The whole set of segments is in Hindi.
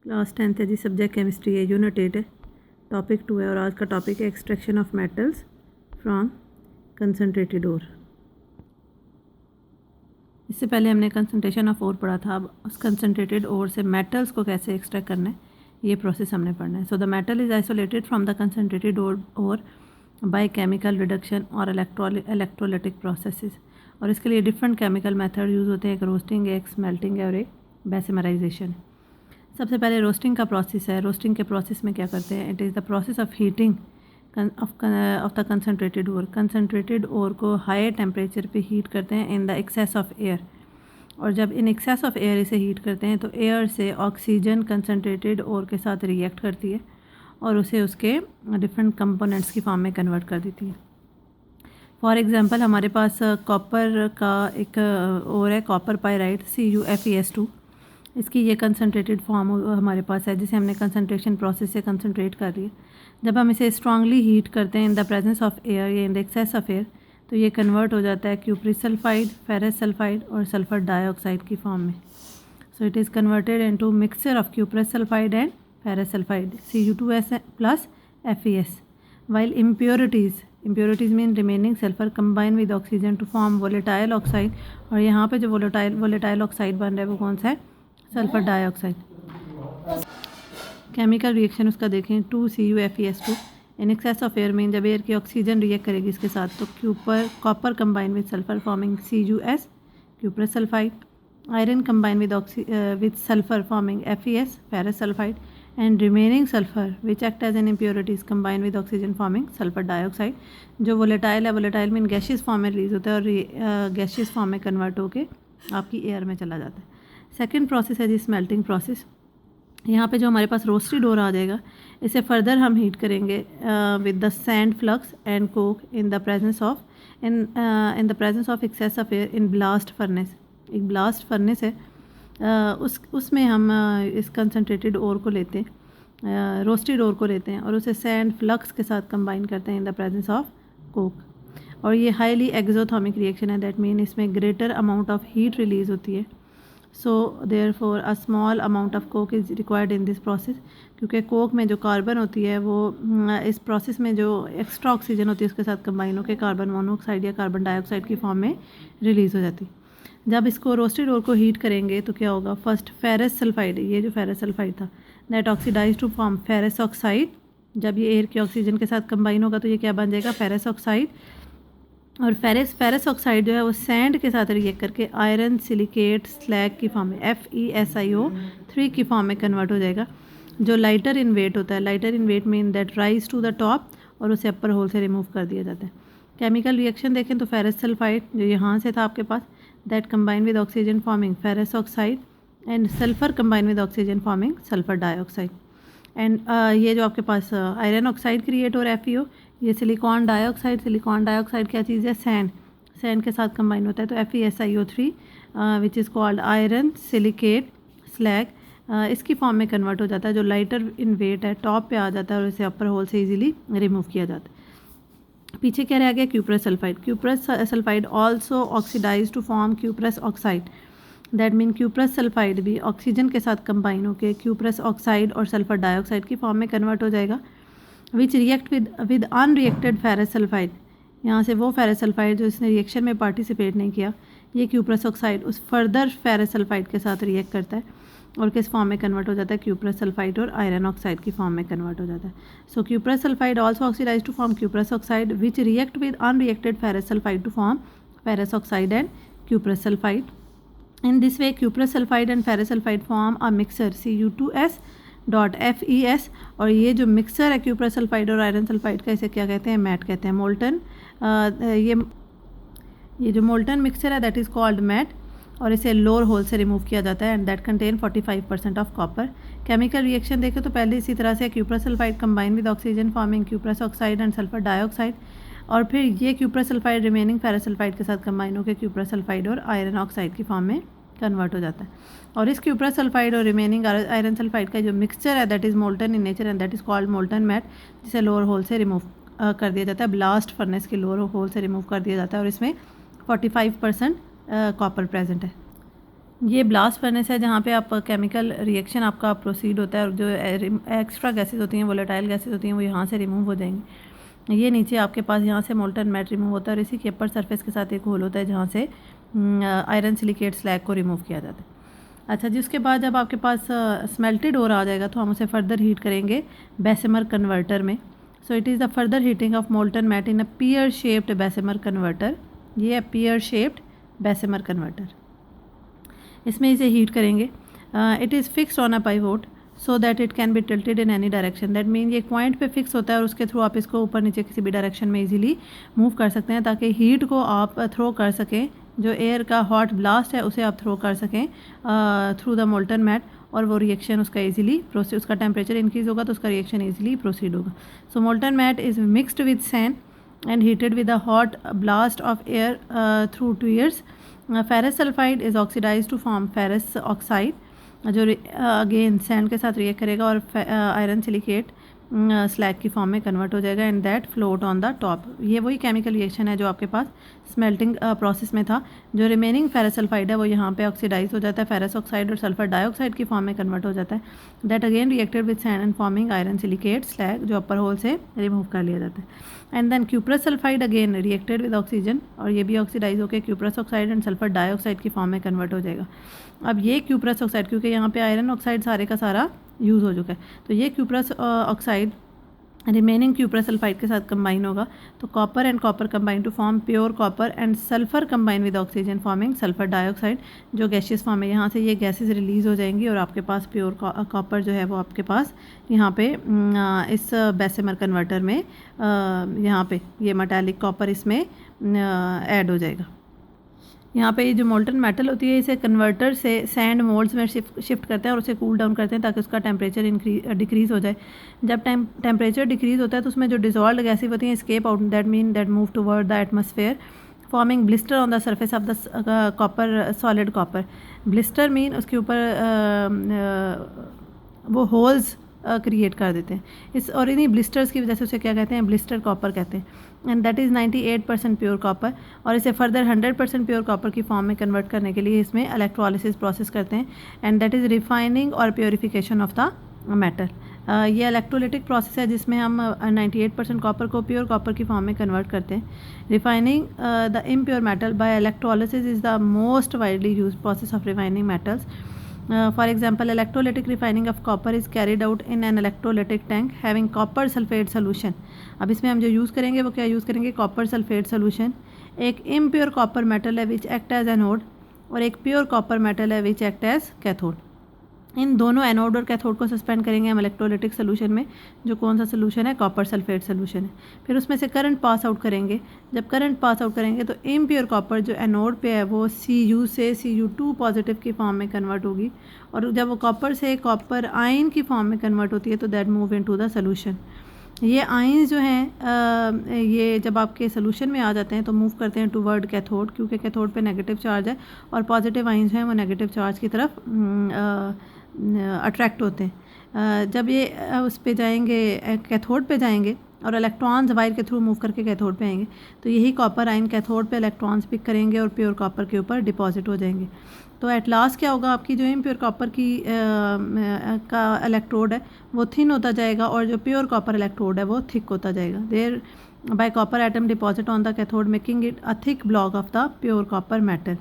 क्लास 10th है जी, सब्जेक्ट केमिस्ट्री है, यूनिट 8 है, टॉपिक 2 है और आज का टॉपिक है extraction of metals from concentrated ore. इससे पहले हमने कंसंट्रेशन ऑफ ओर पढ़ा था। अब उस कंसनट्रेटेड ओर से मेटल्स को कैसे एक्सट्रैक्ट करना है, ये प्रोसेस हमने पढ़ना है। So the metal is isolated from the concentrated ore by chemical reduction और इलेक्ट्रोलिटिक प्रोसेसेस। और इसके लिए डिफरेंट केमिकल मेथड यूज़ होते हैं। एक रोस्टिंग है, एक स्मेल्टिंग है और एक बेसिमराइजेशन। सबसे पहले रोस्टिंग का प्रोसेस है। रोस्टिंग के प्रोसेस में क्या करते हैं? It is the process of heating of the concentrated ore. Concentrated ore को हाई टेम्परेचर पे हीट करते हैं in the excess of air. और जब इन एक्सेस ऑफ एयर इसे हीट करते हैं तो एयर से ऑक्सीजन कंसनट्रेटेड ओर के साथ रिएक्ट करती है और उसे उसके डिफरेंट कंपोनेंट्स की फॉर्म में कन्वर्ट कर देती है। फॉर एग्ज़ाम्पल हमारे पास कॉपर का एक ओर है, कॉपर पायराइट CuFeS2। इसकी ये कंसनट्रेटेड फॉर्म हमारे पास है, जिसे हमने कंसनट्रेशन प्रोसेस से कंसनट्रेट कर लिया। जब हम इसे स्ट्रांगली हीट करते हैं in the presence of air या in the excess of air, तो ये कन्वर्ट हो जाता है क्यूप्रिस सल्फाइड, फेरस सल्फाइड और सल्फर डाइऑक्साइड की फॉर्म में। So it is converted into mixture of cuprous sulphide and ferrous sulphide Cu2S plus FeS। while impurities mean remaining sulfur combine with oxygen to form volatile oxide। और यहाँ पे जो volatile oxide बन रहा है वो कौन सा है? Sulphur dioxide. केमिकल रिएक्शन उसका देखें, 2CuFeS2 in excess of air में जब एयर की ऑक्सीजन रिएक्ट करेगी इसके साथ तो copper combine with sulphur forming CuS cuprous sulphide, iron combine with sulphur forming FeS ferrous sulphide and remaining sulphur which act as an impurities combine with oxygen forming sulphur dioxide. जो वोलेटाइल है, वोलेटाइल मीन गैशियस फॉर्म में रिलीज होता है और गैशियस फॉर्म में कन्वर्ट होकर आपकी एयर में चला जाता है। सेकेंड प्रोसेस है जी स्मेल्टिंग प्रोसेस। यहाँ पे जो हमारे पास रोस्टेड ओर आ जाएगा, इसे फर्दर हम हीट करेंगे with the sand flux and coke in the presence of excess of air in blast furnace. एक ब्लास्ट फर्नेस है, उसमें हम इस कंसनट्रेटेड ओर को लेते हैं, रोस्टेड ओर को लेते हैं और उसे सैंड फ्लक्स के साथ कंबाइन करते हैं in the presence of Coke. और ये हाईली एक्सोथर्मिक रिएक्शन है, दैट मीन इसमें greater amount of heat release होती है। So therefore a small amount of Coke is required in this process, क्योंकि कोक में जो कार्बन होती है वो इस प्रोसेस में जो एक्स्ट्रा ऑक्सीजन होती है उसके साथ कंबाइन होकर कार्बन मोनोऑक्साइड या कार्बन डाइऑक्साइड की फॉर्म में रिलीज़ हो जाती है। जब इसको रोस्टेड ओर को हीट करेंगे तो क्या होगा? फर्स्ट फेरस सल्फाइड, ये जो फेरस सल्फाइड था that oxidise to form ferrous oxide. जब ये एयर के ऑक्सीजन के साथ कंबाइन होगा तो ये क्या बन जाएगा? Ferrous oxide. और फेरस ऑक्साइड जो है वो सैंड के साथ रिएक्ट करके आयरन सिलिकेट स्लैग की फॉर्म में FeSiO3 की फॉर्म में कन्वर्ट हो जाएगा, जो लाइटर इन वेट होता है। Lighter in weight mean that rise to the top और उसे अपर होल से रिमूव कर दिया जाता है। केमिकल रिएक्शन देखें तो फेरस सल्फाइड जो यहाँ से था आपके पास, that combine with oxygen forming ferrous oxide and sulphur combine with oxygen forming sulphur dioxide. And ये जो आपके पास आयरन ऑक्साइड क्रिएट हो रहा है FeO, ये सिलिकॉन डाइऑक्साइड क्या चीज़ है? सैंड के साथ कंबाइन होता है तो FeSiO3 which is called iron silicate slag, इसकी फॉर्म में कन्वर्ट हो जाता है, जो लाइटर इन वेट है, टॉप पे आ जाता है और इसे अपर होल से इजीली रिमूव किया जाता है। पीछे क्या रह गया? Cuprous sulphide also oxidise to form cuprous oxide. That mean cuprous sulphide भी ऑक्सीजन के साथ कंबाइन होकर क्यूप्रस ऑक्साइड और सल्फर डाइऑक्साइड की फॉर्म में कन्वर्ट हो जाएगा, विच react with unreacted ferrous sulphide. यहाँ से वो फेरस सल्फाइड जो इसने रिएक्शन में पार्टिसिपेट नहीं किया, ये क्यूप्रस ऑक्साइड उस फर्दर फेरस सल्फाइड के साथ रिएक्ट करता है और किस फॉर्म में कन्वर्ट हो जाता है? क्यूप्रस सल्फाइड और आयरन ऑक्साइड की फॉर्म में कन्वर्ट हो जाता है। So cuprous sulphide also oxidise to form cuprous oxide which react with unreacted ferrous sulphide to form ferrous oxide and cuprous sulphide. In this way, cuprous sulfide and ferrous sulfide form a mixture Cu2S.FeS। और ये जो मिक्सर है क्यूप्रस सल्फाइड और आयरन सल्फाइड का, इसे क्या कहते हैं? मैट कहते हैं, मोल्टन। ये जो मोल्टन मिक्सचर है दैट इज़ कॉल्ड मैट और इसे लोअर होल से रिमूव किया जाता है and that contain 45% of copper. Chemical reaction देखें तो पहले इसी तरह से cuprous sulphide combine with oxygen forming cuprous oxide and sulphur dioxide, और फिर ये cuprous sulphide remaining ferrous sulphide के साथ कंबाइन होकर क्यूप्रस सल्फाइड और आयरन ऑक्साइड की फॉर्म में कन्वर्ट हो जाता है। और इस क्यूप्रस सल्फाइड और रिमेनिंग आयरन सल्फाइड का जो मिक्सचर है that is molten in nature and that is called molten matte, जिसे लोअर होल से रिमूव कर दिया जाता है, ब्लास्ट फर्नेस के लोअर होल से रिमूव कर दिया जाता है और इसमें 45% कॉपर प्रेजेंट है। ये ब्लास्ट फर्नेस है जहाँ पे आप केमिकल रिएक्शन आपका प्रोसीड होता है और जो एक्स्ट्रा गैसेज होती हैं, वोलेटाइल गैसेज होती हैं, वो यहाँ से रिमूव हो जाएंगी। ये नीचे आपके पास यहाँ से मोल्टन मैट रिमूव होता है और इसी के अपर सरफेस के साथ एक होल होता है जहाँ से आयरन सिलिकेट स्लैग को रिमूव किया जाता है। अच्छा जी, उसके बाद जब आपके पास स्मेल्टेड ओर आ जाएगा तो हम उसे फर्दर हीट करेंगे बेसिमर कन्वर्टर में। So it is the further heating of molten matte in a pear shaped Bessemer converter. ये है पियर शेप्ड बेसिमर कन्वर्टर, इसमें इसे हीट करेंगे। It is fixed on a pivot so that it can be tilted in any direction. That mean ये पॉइंट पे फिक्स होता है और उसके थ्रू आप इसको ऊपर नीचे किसी भी डायरेक्शन में इजीली मूव कर सकते हैं ताकि हीट को आप थ्रो कर सकें, जो एयर का हॉट ब्लास्ट है उसे आप थ्रो कर सकें थ्रू द मोल्टन मैट, और वो रिएक्शन उसका इजीली प्रोसीड, उसका टेम्परेचर इंक्रीज होगा तो उसका रिएक्शन इजीली प्रोसीड होगा। So molten matte is mixed with sand and heated with a hot blast of air through 2 years. Ferrous sulfide is oxidized to form ferrous oxide, जो अगेन सैंड के साथ रिएक्ट करेगा और आयरन सिलिकेट स्लैग की फॉर्म में कन्वर्ट हो जाएगा and that float on the top. ये वही केमिकल रिएक्शन है जो आपके पास स्मेल्टिंग प्रोसेस में था। जो रिमेनिंग फेरस सल्फाइड है वो यहाँ पे ऑक्सीडाइज हो जाता है, फेरस ऑक्साइड और सल्फर डाइऑक्साइड की फॉर्म में कन्वर्ट हो जाता है। That again reacted with sand and forming iron silicate slag, जो अपर होल से रिमूव कर लिया जाता है। And then cuprous sulphide again reacted with oxygen, और ये भी ऑक्सीडाइज होकर cuprous oxide and sulphur dioxide की फॉर्म में कन्वर्ट हो जाएगा। अब ये क्यूप्रस ऑक्साइड, क्योंकि यहाँ पे आयरन ऑक्साइड सारे का सारा यूज़ हो चुका है, तो ये cuprous oxide remaining cuprous sulphide के साथ कंबाइन होगा तो copper and copper combine to form pure copper and sulphur combine with oxygen forming sulphur dioxide, जो गैशियस फॉर्म है। यहाँ से ये गैसेस रिलीज़ हो जाएंगी और आपके पास प्योर कॉपर जो है वो आपके पास यहाँ पे इस बेसिमर कन्वर्टर में यहाँ पे ये मेटालिक कॉपर इसमें ऐड हो जाएगा। यहाँ पे ये जो मोल्टन मेटल होती है इसे कन्वर्टर से सैंड मोल्ड्स में शिफ्ट करते हैं और उसे कूल डाउन करते हैं ताकि उसका टेम्परेचर डिक्रीज़ हो जाए। जब टेम्परेचर डिक्रीज़ होता है तो उसमें जो डिजॉल्व गैसेस होती हैं escape out, that mean that move toward the atmosphere forming blister on the surface of the copper solid copper. Blister mean उसके ऊपर वो होल्स क्रिएट कर देते हैं इस, और इन्हीं ब्लिस्टर्स की वजह से उसे क्या कहते हैं, ब्लिस्टर कॉपर कहते हैं। And that is 98% pure copper, और इसे फर्दर 100% प्योर कॉपर की फॉर्म में कन्वर्ट करने के लिए इसमें इलेक्ट्रोलिसिस प्रोसेस करते हैं एंड दैट इज़ रिफाइनिंग और प्योरीफिकेशन ऑफ द मेटल। ये इलेक्ट्रोलिटिक प्रोसेस है जिसमें हम 98% कॉपर को प्योर कॉपर की फॉर्म में कन्वर्ट करते हैं। Refining the impure metal by electrolysis is the most widely use process of refining metals. For example, electrolytic refining of copper is carried out in an electrolytic tank having copper sulfate solution. अब इसमें हम जो यूज़ करेंगे वो क्या यूज़ करेंगे, कॉपर सल्फेट सोल्यूशन। एक इम्प्योर कॉपर मेटल है विच एक्ट एज एनोड, और एक प्योर कॉपर मेटल है विच एक्ट एज कैथोड। इन दोनों एनोड और कैथोड को सस्पेंड करेंगे हम इलेक्ट्रोलिटिक सोल्यूशन में, जो कौन सा सोल्यूशन है, कॉपर सल्फेट सोल्यूशन है। फिर उसमें से करंट पास आउट करेंगे। जब करंट पास आउट करेंगे तो इम्प्योर कॉपर जो एनोड पे है वो Cu से Cu2 पॉजिटिव की फॉर्म में कन्वर्ट होगी, और जब वो कॉपर से कॉपर आयन की फॉर्म में कन्वर्ट होती है तो that move into the solution. ये आयंस जो हैं ये जब आपके सोल्यूशन में आ जाते हैं तो मूव करते हैं टूवर्ड कैथोड, क्योंकि कैथोड पे नेगेटिव चार्ज है और पॉजिटिव आयंस हैं वो नेगेटिव चार्ज की तरफ अट्रैक्ट होते हैं। जब ये उस पे जाएंगे, कैथोड पे जाएंगे और इलेक्ट्रॉन्स वायर के थ्रू मूव करके कैथोड पे आएंगे तो यही कॉपर आयन कैथोड पे इलेक्ट्रॉन्स पिक करेंगे और प्योर कॉपर के ऊपर डिपॉजिट हो जाएंगे। तो एट लास्ट क्या होगा, आपकी जो इम्प्योर कॉपर की का इलेक्ट्रोड है वो थिन होता जाएगा और जो प्योर कॉपर इलेक्ट्रोड है वो थिक होता जाएगा। Thereby copper atom deposit on the cathode making it a thick block of the pure copper metal.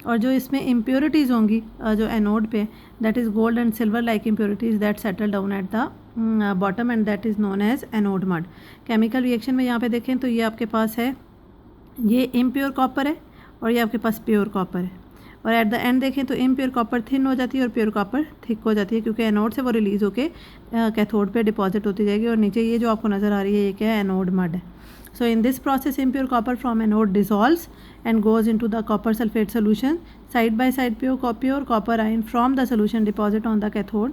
और जो इसमें इम्प्योरिटीज़ होंगी जो एनोड पे, that is gold and silver like impurities that settle down at the bottom and that is known as anode mud. Chemical reaction में यहाँ पे देखें तो ये आपके पास है, ये इम्प्योर कॉपर है और ये आपके पास प्योर कॉपर है, और एट द एंड देखें तो इम्प्योर कॉपर थिन हो जाती है और प्योर कॉपर थिक हो जाती है, क्योंकि एनोड से वो रिलीज़ होकर कैथोड पे डिपॉजिट होती जाएगी। और नीचे ये जो आपको नज़र आ रही है ये क्या है, एनोड मड है। So in this process impure copper from anode dissolves and goes into the copper sulfate solution. Side by side pure copper ion from the solution deposit on the cathode.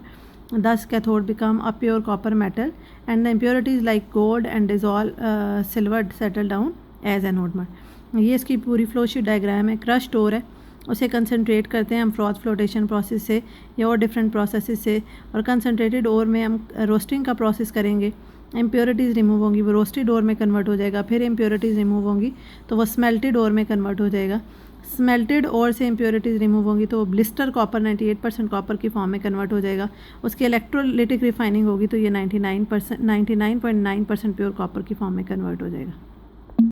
Thus cathode become a pure copper metal and the impurities like gold and dissolved silver settle down as anode mud. ये इसकी पूरी फ्लो शीट डायग्राम है। क्रश्ड ओर है, उसे कंसनट्रेट करते हैं हम फ्रॉथ फ्लोटेशन प्रोसेस से या और डिफरेंट प्रोसेसेस से, और कंसनट्रेटेड ओर में हम रोस्टिंग का प्रोसेस करेंगे। इम्प्योरिटीज़ रिमूव होंगी, वो रोस्टेड ओर में कन्वर्ट हो जाएगा, फिर इम्प्योरिटीज़ रिमूव होंगी तो वो स्मेल्टेड ओर में कन्वर्ट हो जाएगा। स्मेल्टेड और से इम्प्योरिटीज़ रिमूव होंगी तो ब्लिस्टर कॉपर 98% कॉपर की फॉर्म में कन्वर्ट हो जाएगा। उसकी इलेक्ट्रोलिटिक रिफाइनिंग होगी तो ये 99.9% प्योर कॉपर की फॉर्म में कन्वर्ट हो जाएगा।